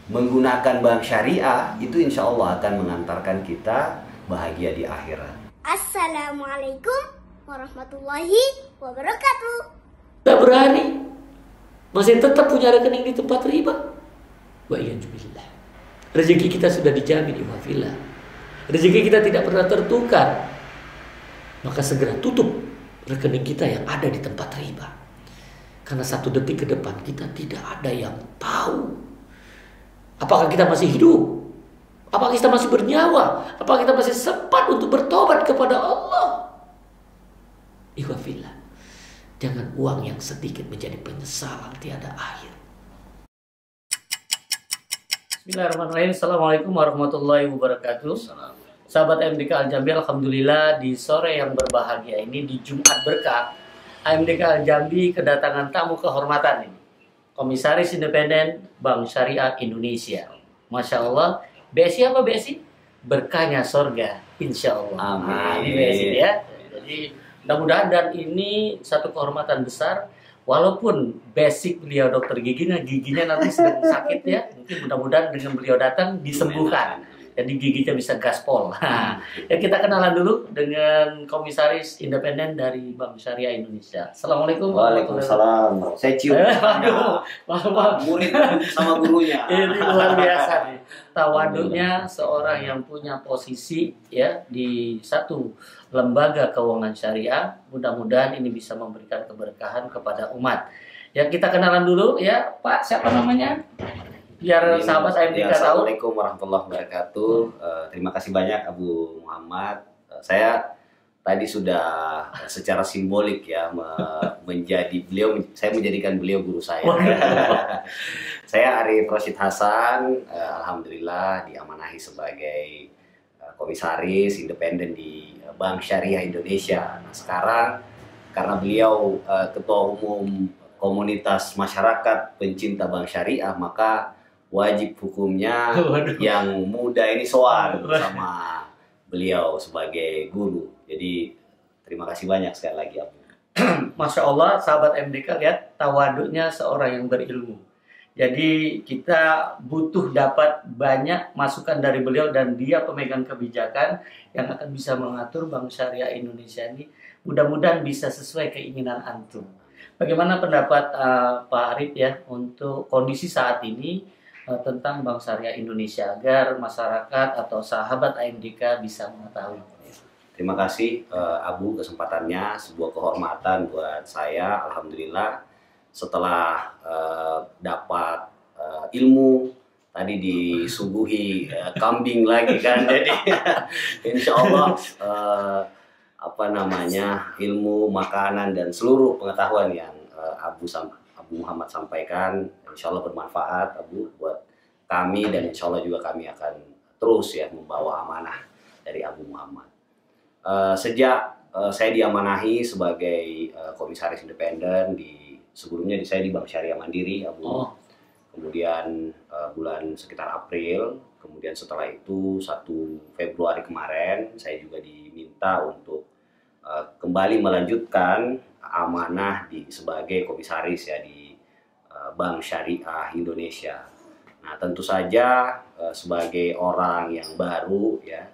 menggunakan bank syariah itu insya Allah akan mengantarkan kita bahagia di akhirat. Assalamualaikum warahmatullahi wabarakatuh. Kita berani masih tetap punya rekening di tempat riba. Wa iyyazubillah. Rezeki kita sudah dijamin ihwafillah. Rezeki kita tidak pernah tertukar. Maka segera tutup rekening kita yang ada di tempat riba. Karena 1 detik ke depan kita tidak ada yang tahu. Apakah kita masih hidup? Apakah kita masih bernyawa? Apakah kita masih sempat untuk bertobat kepada Allah? Ihwafillah. Jangan uang yang sedikit menjadi penyesalan tiada akhir. Bismillahirrahmanirrahim. Assalamualaikum warahmatullahi wabarakatuh. Sahabat AMDK Al-Jambi, alhamdulillah di sore yang berbahagia ini, di Jumat berkah, AMDK Al-Jambi kedatangan tamu kehormatan ini, Komisaris Independen Bank Syariah Indonesia. Masya Allah. BSI apa BSI? Berkahnya sorga, insya Allah. Amin. Ini BSI ya. Jadi mudah-mudahan, dan ini satu kehormatan besar. Walaupun basic beliau dokter giginya nanti sedang sakit ya, mungkin mudah-mudahan dengan beliau datang disembuhkan. Jadi giginya bisa gaspol. Ya, kita kenalan dulu dengan Komisaris Independen dari Bank Syariah Indonesia. Assalamualaikum warahmatullahi wabarakatuh. Waalaikumsalam. Saya cium murid sama gurunya. Ini luar biasa nih. Tawaduknya seorang yang punya posisi ya di satu lembaga keuangan syariah. Mudah-mudahan ini bisa memberikan keberkahan kepada umat. Ya, kita kenalan dulu ya, Pak. Siapa namanya? Biar sahabat AMDK tahu. Assalamualaikum warahmatullahi wabarakatuh. Terima kasih banyak Abu Muhammad. Saya tadi sudah secara simbolik ya saya menjadikan beliau guru saya. Saya Arif Rashid Hasan, alhamdulillah diamanahi sebagai komisaris independen di Bank Syariah Indonesia. Nah, sekarang karena beliau ketua umum komunitas masyarakat pencinta Bank Syariah, maka wajib hukumnya yang muda ini soal sama beliau sebagai guru. Jadi terima kasih banyak sekali lagi Abu. Masya Allah, sahabat MDK, lihat tawaduknya seorang yang berilmu. Jadi kita butuh dapat banyak masukan dari beliau, dan dia pemegang kebijakan yang akan bisa mengatur Bank Syariah Indonesia ini. Mudah-mudahan bisa sesuai keinginan antum. Bagaimana pendapat Pak Arif ya untuk kondisi saat ini tentang Bank Syariah Indonesia, agar masyarakat atau sahabat AMDK bisa mengetahui? Terima kasih Abu, kesempatannya, sebuah kehormatan buat saya. Alhamdulillah setelah dapat ilmu tadi disuguhi kambing lagi kan, jadi insya Allah ilmu, makanan dan seluruh pengetahuan yang Abu Muhammad sampaikan insya Allah bermanfaat Abu buat kami, dan insya Allah juga kami akan terus ya membawa amanah dari Abu Muhammad. Sejak saya diamanahi sebagai komisaris independen sebelumnya saya di Bank Syariah Mandiri Abu. Kemudian bulan sekitar April, kemudian setelah itu 1 Februari kemarin saya juga diminta untuk kembali melanjutkan amanah sebagai komisaris ya di Bank Syariah Indonesia. Nah, tentu saja sebagai orang yang baru ya,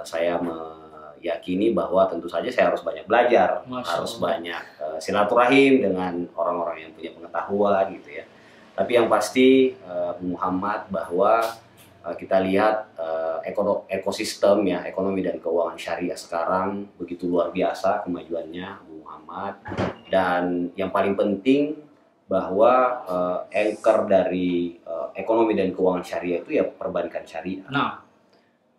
saya meyakini bahwa tentu saja saya harus banyak belajar, harus banyak silaturahim dengan orang-orang yang punya pengetahuan gitu ya. Tapi yang pasti Muhammad, bahwa kita lihat ekosistem ya ekonomi dan keuangan syariah sekarang begitu luar biasa kemajuannya Muhammad, dan yang paling penting bahwa anchor dari ekonomi dan keuangan syariah itu ya perbankan syariah. Nah,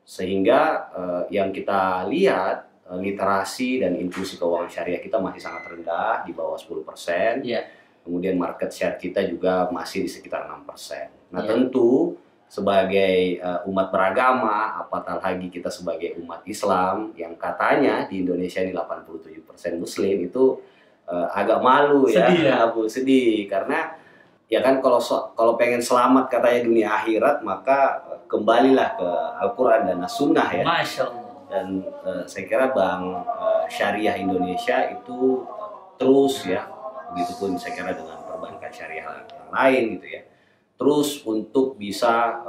sehingga yang kita lihat literasi dan inklusi keuangan syariah kita masih sangat rendah, di bawah 10%. yeah. Kemudian market share kita juga masih di sekitar 6%. Nah, tentu sebagai umat beragama, apatah lagi kita sebagai umat Islam yang katanya di Indonesia ini 87% Muslim, itu agak malu ya, Abu, sedih karena ya kan kalau pengen selamat katanya dunia akhirat, maka kembalilah ke Al-Quran dan As-Sunnah ya. Masya Allah. Dan saya kira Bank Syariah Indonesia itu terus ya, begitupun saya kira dengan perbankan syariah yang lain gitu ya, terus untuk bisa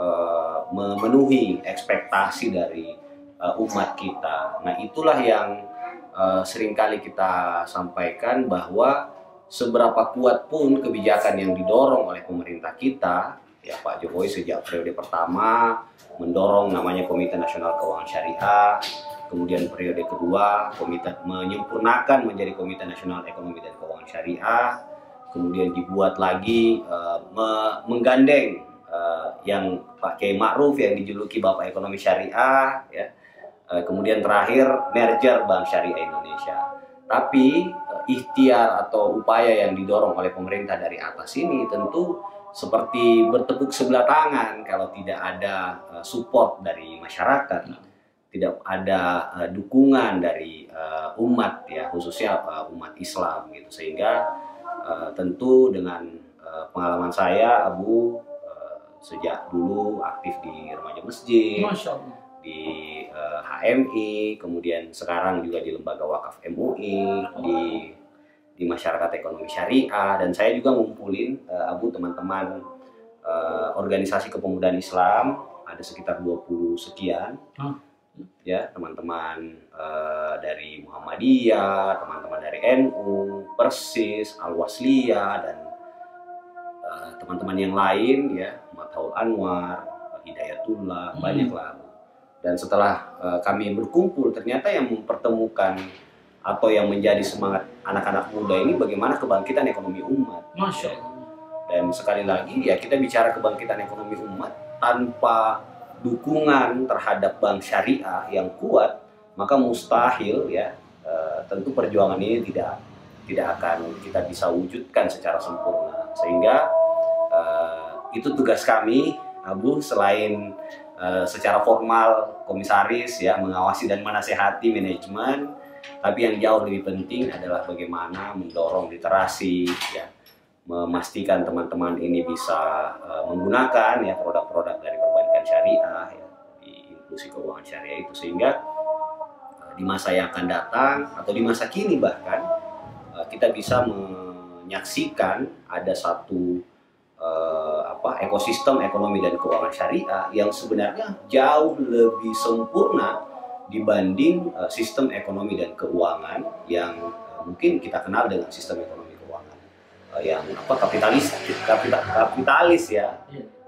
memenuhi ekspektasi dari umat kita. Nah, itulah yang seringkali kita sampaikan, bahwa seberapa kuat pun kebijakan yang didorong oleh pemerintah kita, ya Pak Jokowi sejak periode pertama mendorong namanya Komite Nasional Keuangan Syariah, kemudian periode kedua komite menyempurnakan menjadi Komite Nasional Ekonomi dan Keuangan Syariah, kemudian dibuat lagi menggandeng yang Pak Kiai Ma'ruf yang dijuluki Bapak Ekonomi Syariah, ya. Kemudian terakhir merger Bank Syariah Indonesia. Tapi ikhtiar atau upaya yang didorong oleh pemerintah dari atas ini tentu seperti bertepuk sebelah tangan kalau tidak ada support dari masyarakat, tidak ada dukungan dari umat, ya, khususnya umat Islam gitu. Sehingga tentu dengan pengalaman saya, Abu sejak dulu aktif di remaja masjid, Masya Allah. di HMI, kemudian sekarang juga di Lembaga Wakaf MUI, di Masyarakat Ekonomi Syariah, dan saya juga ngumpulin Abu teman-teman organisasi kepemudaan Islam, ada sekitar 20 sekian, ya, teman-teman dari Muhammadiyah, teman-teman dari NU, Persis, Al-Wasliyah, dan teman-teman yang lain, ya, Mataul Anwar, Hidayatullah, banyaklah. Dan setelah kami berkumpul, ternyata yang mempertemukan atau yang menjadi semangat anak-anak muda ini bagaimana kebangkitan ekonomi umat. Masya Allah. Dan sekali lagi, ya, kita bicara kebangkitan ekonomi umat tanpa dukungan terhadap bank syariah yang kuat, maka mustahil, ya, tentu perjuangan ini tidak akan kita bisa wujudkan secara sempurna. Sehingga itu tugas kami, Abu, selain secara formal komisaris, ya, mengawasi dan menasehati manajemen, tapi yang jauh lebih penting adalah bagaimana mendorong literasi, ya, memastikan teman-teman ini bisa menggunakan, ya, produk-produk dari perbankan syariah, ya, di inklusi keuangan syariah itu, sehingga di masa yang akan datang atau di masa kini bahkan kita bisa menyaksikan ada satu ekosistem ekonomi dan keuangan syariah yang sebenarnya jauh lebih sempurna dibanding sistem ekonomi dan keuangan yang mungkin kita kenal dengan sistem ekonomi keuangan yang kapitalis, ya,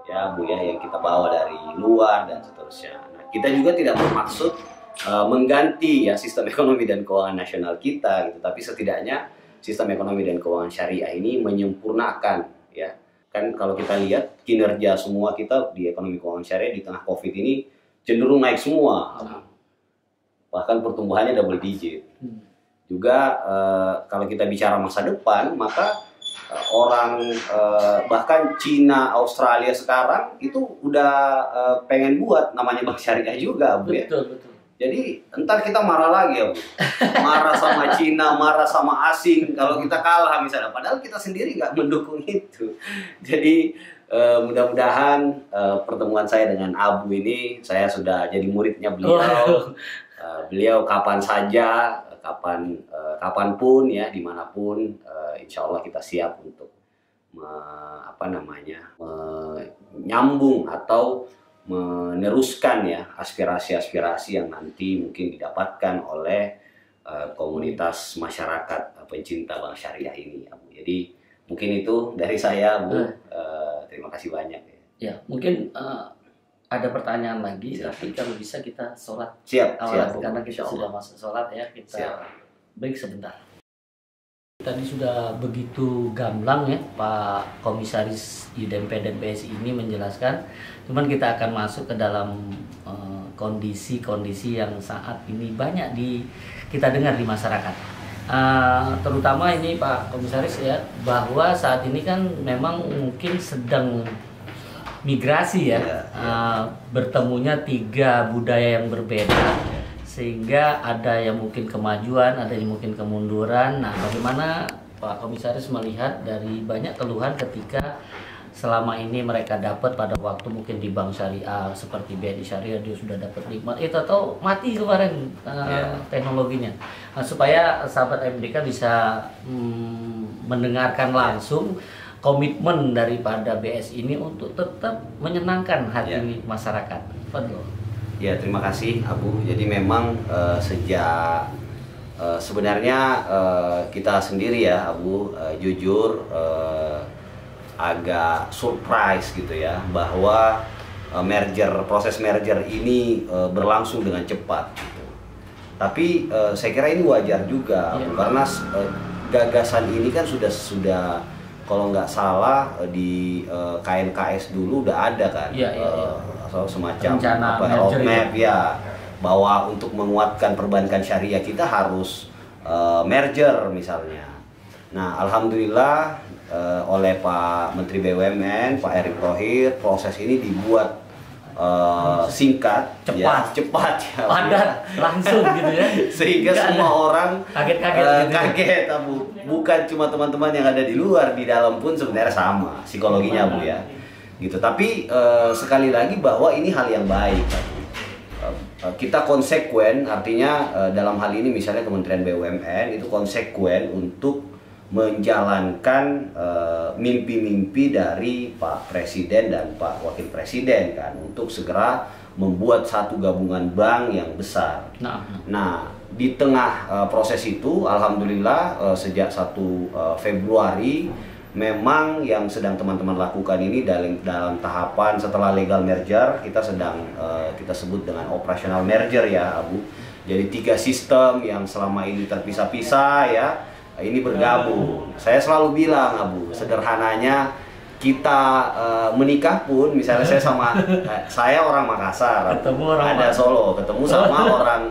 ya Bu, ya, yang kita bawa dari luar dan seterusnya. Nah, kita juga tidak bermaksud mengganti, ya, sistem ekonomi dan keuangan nasional kita gitu, tapi setidaknya sistem ekonomi dan keuangan syariah ini menyempurnakan, ya. Kan kalau kita lihat kinerja semua kita di ekonomi keuangan syariah di tengah Covid ini cenderung naik semua. Bahkan pertumbuhannya double digit. Juga kalau kita bicara masa depan, maka orang bahkan Cina, Australia sekarang itu udah pengen buat namanya bank syariah juga, Bu, ya. Betul. Jadi entar kita marah lagi, ya, Bu. Marah sama Cina, marah sama asing kalau kita kalah misalnya. Padahal kita sendiri nggak mendukung itu. Jadi mudah-mudahan pertemuan saya dengan Abu ini, saya sudah jadi muridnya beliau. Beliau kapan saja, kapanpun, ya, dimanapun, insya Allah kita siap untuk menyambung atau meneruskan, ya, aspirasi-aspirasi yang nanti mungkin didapatkan oleh komunitas masyarakat pencinta bank syariah ini, ya, Bu. Jadi mungkin itu dari saya, Bu. Terima kasih banyak, ya. Ya, mungkin ada pertanyaan lagi, Siap. tapi kalau bisa kita sholat Siap, awal, Bu. karena kita Insya sudah Allah. masuk sholat, ya, kita Siap. break sebentar. Tadi sudah begitu gamblang, ya, Pak Komisaris UDMP dan PSI ini menjelaskan. Cuman kita akan masuk ke dalam kondisi-kondisi yang saat ini banyak kita dengar di masyarakat. Terutama ini Pak Komisaris, ya, bahwa saat ini kan memang mungkin sedang migrasi, ya, bertemunya 3 budaya yang berbeda, sehingga ada yang mungkin kemajuan, ada yang mungkin kemunduran. Nah, bagaimana Pak Komisaris melihat dari banyak keluhan ketika selama ini mereka dapat pada waktu mungkin di bank syariah seperti BNI Syariah dia sudah dapat nikmat itu, atau mati kemarin teknologinya. Nah, supaya sahabat MDK bisa mendengarkan langsung komitmen daripada BS ini untuk tetap menyenangkan hati Ya. masyarakat. Fadl. Ya, terima kasih Abu. Jadi memang sejak sebenarnya kita sendiri ya Abu, jujur agak surprise gitu ya bahwa proses merger ini berlangsung dengan cepat gitu. Tapi saya kira ini wajar juga Abu, karena gagasan ini kan sudah kalau nggak salah di KNKS dulu udah ada kan, semacam rencana roadmap ya, bahwa untuk menguatkan perbankan syariah kita harus merger misalnya. Nah, alhamdulillah oleh Pak Menteri BUMN Pak Erick Thohir proses ini dibuat singkat, cepat ya, padat, langsung gitu ya. Sehingga semua orang kaget Abu. Bukan cuma teman-teman yang ada di luar, di dalam pun sebenarnya sama psikologinya Abu ya. Gitu. Tapi sekali lagi bahwa ini hal yang baik. Kita konsekuen, artinya dalam hal ini misalnya Kementerian BUMN itu konsekuen untuk menjalankan mimpi-mimpi dari Pak Presiden dan Pak Wakil Presiden kan untuk segera membuat satu gabungan bank yang besar. Nah, di tengah proses itu, alhamdulillah sejak 1 Februari memang yang sedang teman-teman lakukan ini dalam tahapan setelah legal merger, kita sedang kita sebut dengan operational merger ya Abu. Jadi 3 sistem yang selama ini terpisah-pisah ya, ini bergabung. Saya selalu bilang Abu, sederhananya kita menikah pun, misalnya saya orang Makassar, ada Solo, ketemu sama orang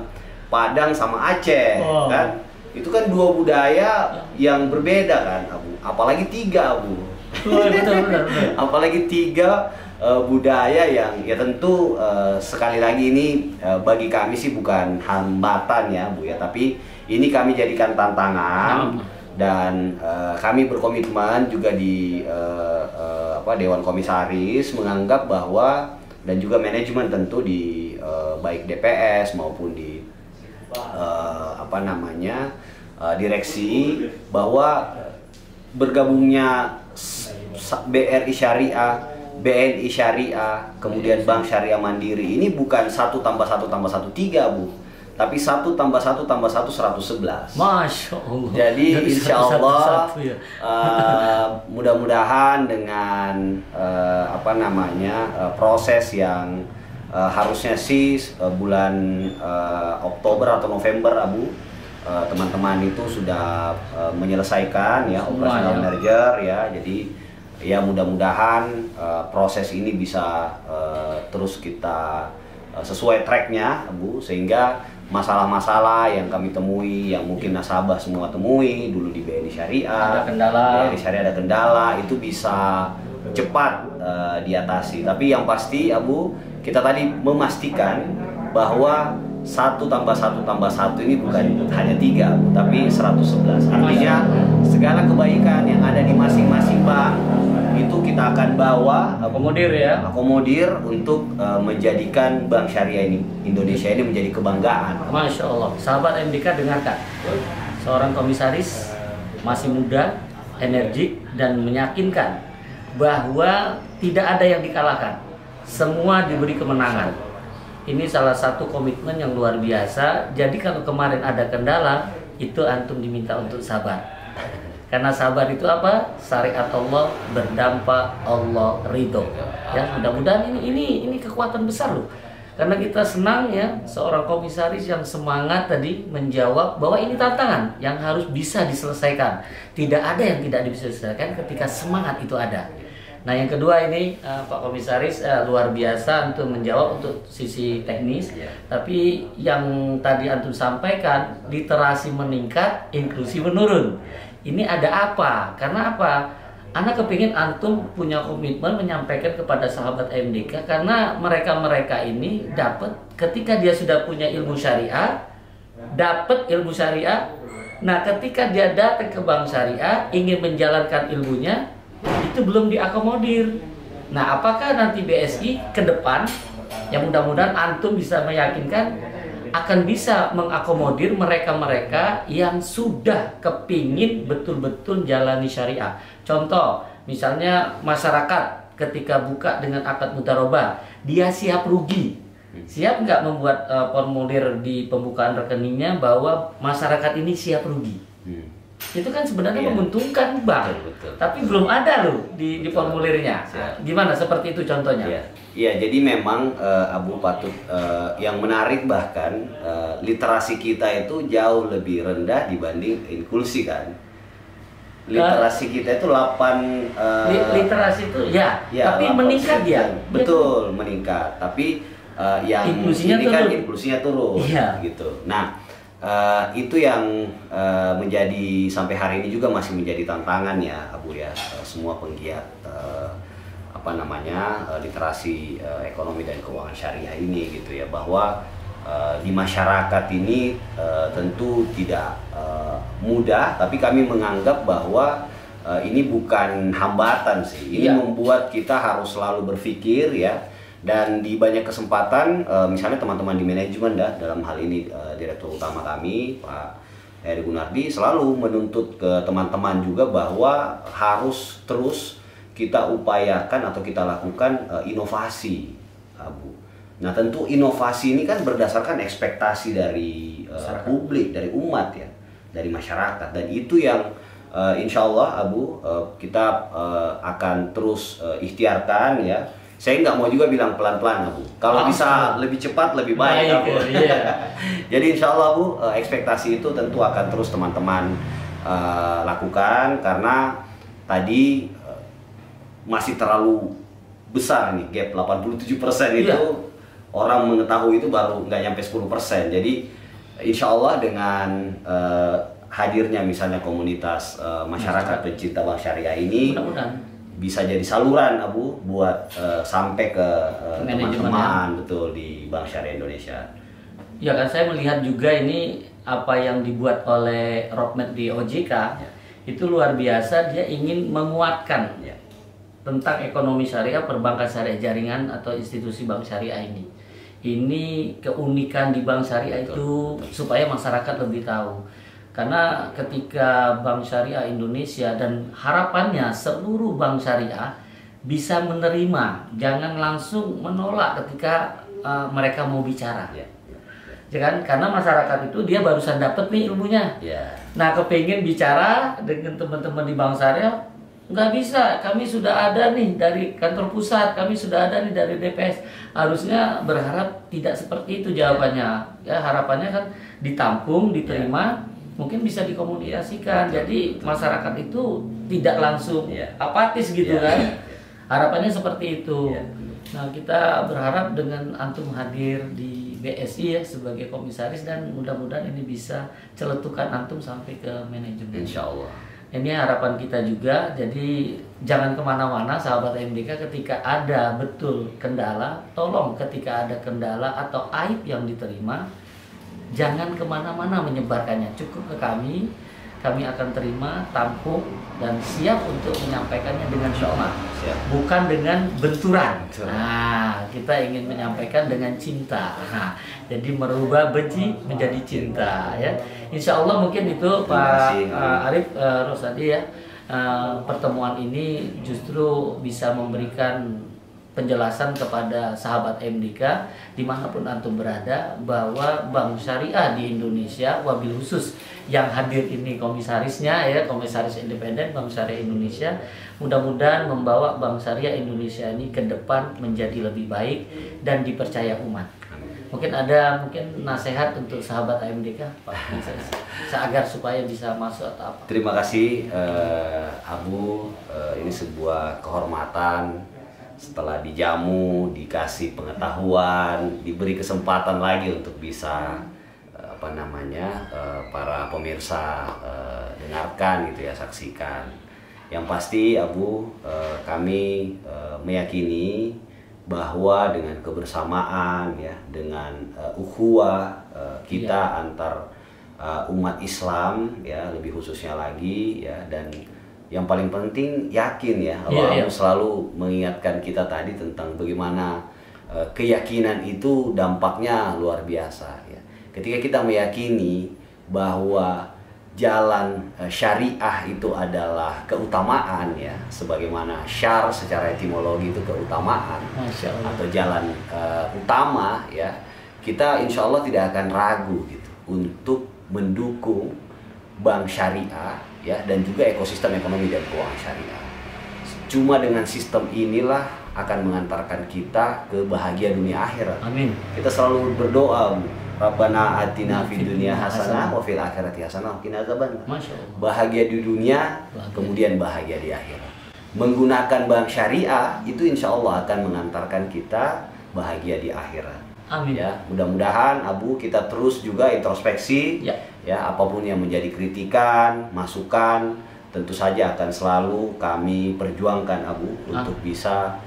Padang sama Aceh, kan? Itu kan 2 budaya yang berbeda kan, Abu. Apalagi 3 Abu. Betul. Apalagi 3 budaya yang ya tentu sekali lagi ini bagi kami sih bukan hambatan ya Bu ya, tapi ini kami jadikan tantangan dan kami berkomitmen juga di Dewan Komisaris menganggap bahwa dan juga manajemen tentu di baik DPS maupun di direksi bahwa bergabungnya BRI Syariah, BNI Syariah, kemudian Bank Syariah Mandiri ini bukan 1 + 1 + 1 3 Bu, tapi 1 + 1 + 1 111. Masya Allah. Jadi insya Allah mudah-mudahan dengan proses yang harusnya sih bulan Oktober atau November Abu, teman-teman itu sudah menyelesaikan ya operasional merger ya. Jadi ya mudah-mudahan proses ini bisa terus kita sesuai tracknya Bu, sehingga masalah-masalah yang kami temui, yang mungkin nasabah semua temui dulu di BNI Syariah, BNI Syariah ada kendala, itu bisa cepat diatasi. Tapi yang pasti Abu, kita tadi memastikan bahwa 1 + 1 + 1 ini bukan hanya 3, tapi 111. Artinya segala kebaikan yang ada di masing-masing bank itu kita akan bawa, akomodir untuk menjadikan Bank Syariah Indonesia ini menjadi kebanggaan. Masya Allah. Sahabat MDK dengarkan, seorang komisaris masih muda, energik dan meyakinkan bahwa tidak ada yang dikalahkan, semua diberi kemenangan. Ini salah satu komitmen yang luar biasa. Jadi kalau kemarin ada kendala, itu antum diminta untuk sabar. Karena sabar itu apa? Syariat Allah berdampak Allah ridho. Ya, mudah-mudahan ini kekuatan besar loh. Karena kita senang ya seorang komisaris yang semangat tadi menjawab bahwa ini tantangan yang harus bisa diselesaikan. Tidak ada yang tidak bisa diselesaikan ketika semangat itu ada. Nah, yang kedua ini Pak Komisaris luar biasa untuk menjawab untuk sisi teknis. Tapi yang tadi antum sampaikan, literasi meningkat, inklusi menurun. Ini ada apa? Karena apa? Anak kepingin antum punya komitmen menyampaikan kepada sahabat MDK, karena mereka ini dapat ketika dia sudah punya ilmu syariah, dapat ilmu syariah. Nah, ketika dia datang ke bank syariah ingin menjalankan ilmunya, itu belum diakomodir. Nah, apakah nanti BSI ke depan yang mudah-mudahan antum bisa meyakinkan akan bisa mengakomodir mereka-mereka yang sudah kepingin betul-betul jalani syariah. Contoh, misalnya masyarakat ketika buka dengan akad mutarobah, dia siap rugi. Siap nggak membuat formulir di pembukaan rekeningnya bahwa masyarakat ini siap rugi? Itu kan sebenarnya menguntungkan bank, tapi belum ada loh di formulirnya. Gimana seperti itu contohnya? Iya, jadi memang Abu patut yang menarik bahkan literasi kita itu jauh lebih rendah dibanding inklusi kan. Literasi kita itu 8 literasi itu tapi meningkat ya. Betul, meningkat. Tapi yang inklusinya ini kan inklusinya turun gitu. Nah, itu yang menjadi sampai hari ini juga masih menjadi tantangan ya Abu ya, semua penggiat literasi ekonomi dan keuangan syariah ini gitu ya, bahwa di masyarakat ini tentu tidak mudah, tapi kami menganggap bahwa ini bukan hambatan sih, ini membuat kita harus selalu berpikir ya. Dan di banyak kesempatan, misalnya teman-teman di manajemen dalam hal ini Direktur Utama kami, Pak Heri Gunardi, selalu menuntut ke teman-teman juga bahwa harus terus kita upayakan atau kita lakukan inovasi, Abu. Nah tentu inovasi ini kan berdasarkan ekspektasi dari publik, dari umat ya, dari masyarakat. Dan itu yang insya Allah Abu, kita akan terus ikhtiarkan ya. Saya nggak mau juga bilang pelan-pelan Abu. Kalau bisa lebih cepat lebih baik Abu. Jadi insya Allah Abu, ekspektasi itu tentu akan terus teman-teman lakukan, karena tadi masih terlalu besar nih gap 87% itu orang mengetahui itu baru nggak nyampe 10%. Jadi insya Allah dengan hadirnya misalnya komunitas masyarakat pencinta bank syariah ini bisa jadi saluran Abu buat sampai ke teman-teman betul di Bank Syariah Indonesia. Ya kan, saya melihat juga ini apa yang dibuat oleh roadmap di OJK itu luar biasa. Dia ingin menguatkan tentang ekonomi syariah, perbankan syariah jaringan atau institusi bank syariah ini. Ini keunikan di bank syariah itu supaya masyarakat lebih tahu. Karena ketika Bank Syariah Indonesia dan harapannya seluruh bank syariah bisa menerima, jangan langsung menolak ketika mereka mau bicara. Ya kan? Karena masyarakat itu dia barusan dapat nih ilmunya. Nah, kepingin bicara dengan teman-teman di Bank Syariah, nggak bisa. Kami sudah ada nih dari kantor pusat, kami sudah ada nih dari DPS. Harusnya berharap tidak seperti itu jawabannya. Ya, harapannya kan ditampung, diterima. Mungkin bisa dikomunikasikan, jadi masyarakat itu tidak langsung apatis gitu kan. Harapannya seperti itu. Nah, kita berharap dengan antum hadir di BSI ya sebagai komisaris, dan mudah-mudahan ini bisa celetukan antum sampai ke manajemen. Insya Allah. Ini harapan kita juga. Jadi jangan kemana-mana sahabat MDK, ketika ada betul kendala, tolong ketika ada kendala atau aib yang diterima, jangan kemana-mana menyebarkannya, cukup ke kami akan terima, tampung, dan siap untuk menyampaikannya dengan hikmah, bukan dengan benturan. Nah, kita ingin menyampaikan dengan cinta. Nah, jadi merubah benci menjadi cinta ya. Insya Allah mungkin itu Pak Arif Rosadi ya, pertemuan ini justru bisa memberikan penjelasan kepada sahabat MDK dimanapun antum berada, bahwa bank syariah di Indonesia, wabil khusus yang hadir ini komisarisnya ya, komisaris independen Bank Syariah Indonesia, mudah-mudahan membawa bank syariah Indonesia ini ke depan menjadi lebih baik dan dipercaya umat. Mungkin ada nasihat untuk sahabat MDK Pak, agar supaya bisa masuk atau apa? Terima kasih Abu, ini sebuah kehormatan. Setelah dijamu, dikasih pengetahuan, diberi kesempatan lagi untuk bisa para pemirsa dengarkan gitu ya, saksikan. Yang pasti Abu, kami meyakini bahwa dengan kebersamaan ya, dengan ukhuwah kita antar umat Islam ya, lebih khususnya lagi ya, dan yang paling penting yakin ya, Allah selalu mengingatkan kita tadi tentang bagaimana keyakinan itu dampaknya luar biasa ya. Ketika kita meyakini bahwa jalan syariah itu adalah keutamaan ya, sebagaimana syar secara etimologi itu keutamaan atau jalan utama ya, kita insya Allah tidak akan ragu gitu untuk mendukung bank syariah ya, dan juga ekosistem ekonomi dan keuangan syariah. Cuma dengan sistem inilah akan mengantarkan kita ke bahagia dunia akhirat. Amin. Kita selalu berdoa, Rabbana atina fid dunya hasanah wa fil akhirati hasanah wa qina adzabannar. Bahagia di dunia, kemudian bahagia di akhirat. Menggunakan bank syariah itu insya Allah akan mengantarkan kita bahagia di akhirat. Amin. Ya, mudah-mudahan Abu kita terus juga introspeksi ya, apapun yang menjadi kritikan, masukan, tentu saja akan selalu kami perjuangkan Abu untuk bisa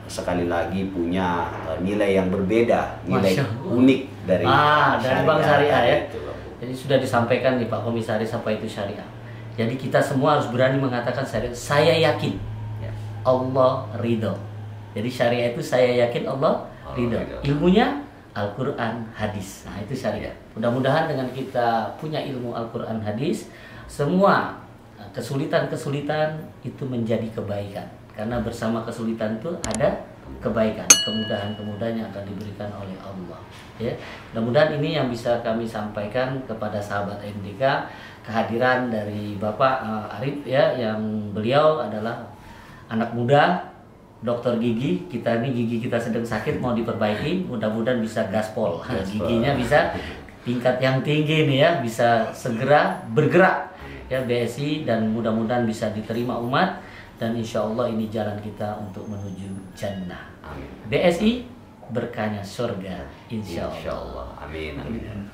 sekali lagi punya nilai yang berbeda, nilai unik dari bank syariah ya. Jadi sudah disampaikan nih Pak Komisaris apa itu syariah. Jadi kita semua harus berani mengatakan syariah. Saya yakin Allah ridho. Jadi syariah itu saya yakin Allah ridho. Ilmunya Al-Quran, hadis. Nah itu syariah. Mudah-mudahan dengan kita punya ilmu Al-Quran, hadis, semua kesulitan-kesulitan itu menjadi kebaikan. Karena bersama kesulitan itu ada kebaikan, kemudahan-kemudahan yang akan diberikan oleh Allah. Ya, mudah-mudahan ini yang bisa kami sampaikan kepada sahabat MDK, kehadiran dari Bapak Arif ya, yang beliau adalah anak muda, dokter gigi. Kita ini gigi kita sedang sakit mau diperbaiki, mudah-mudahan bisa gaspol, giginya bisa tingkat yang tinggi nih ya, bisa segera bergerak ya BSI, dan mudah-mudahan bisa diterima umat, dan insya Allah ini jalan kita untuk menuju jannah. Amin. BSI berkahnya surga insya Allah. Amin. Amin.